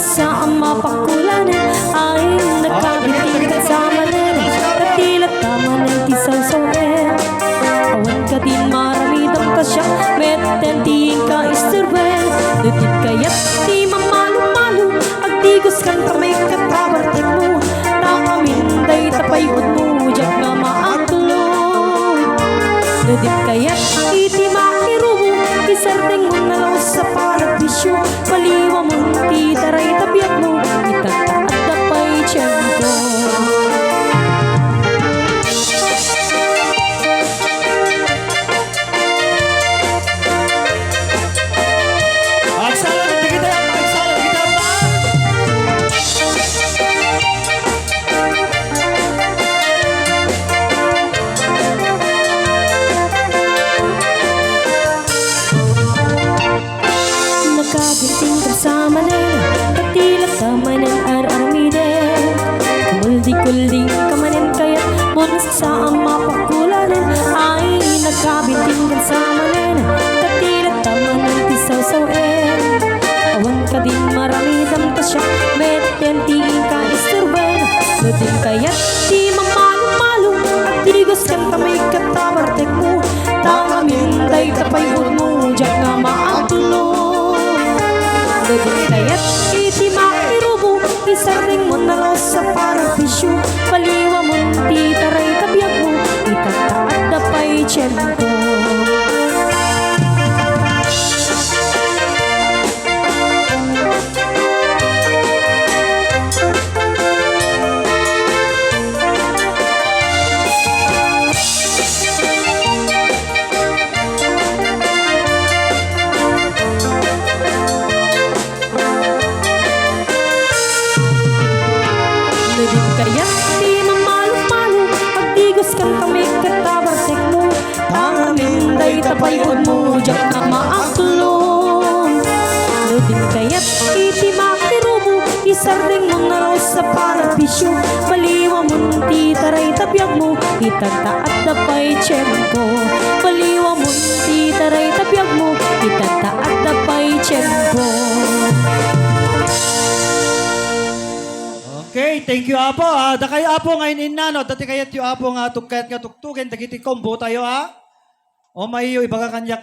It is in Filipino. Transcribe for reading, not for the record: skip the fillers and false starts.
sa mapakulanan ay nagkabiting kasama na katila tama ng tisaw-sawen. Awan ka din maramidang ka siya metentiin ka isturben. Dutit kaya't di mamalo-malo agdigos kan kamay katabartin mo tangaminday tapayod mo jak nga maaklo. Dutit kaya't iti makiru mo isardeng mo na lang sa parabisyo paliwa mo ti taray tabiat mo itataat na pa'y tiyan ko. Nakaginting kasama na katilat kamanan ar-armide kumuldi-kulding kamanan kaya munas sa mapakulanan ay nakaginting kasama na katilat kamanan tisaw-sawen. Awan ka din maramidam ka siya metentiin ka isturben. Dutin kaya't di mamalo-malo agdigos kan kamay katabartek mo tangaminday tapayod mo jak nga maaklo. Dutin kaya't iti makirubo isaring mo na lang sa parabisyo paliwa mo ti taray tabiag mo itataat na pa'y tiyan ko. Dutit kaya't di mamalo-malo agdigos kan kamay katabartek mo tangaminday tapayod mo jak na maaklong. Dutit kaya't iti makirubo isardeng mo na raw sa parabisyo paliwa mo ti taray tabiag mo itataat na pa'y tiyan ko. Paliwa mo ti taray tabiag mo itataat na pa'y tiyan ko. Okay, thank you apo. Da kayo apo ngayon inano, dati kayat yung apo nga tukayat nga tuktukin, dagiti kombo tayo ha. O may iba ka kanyak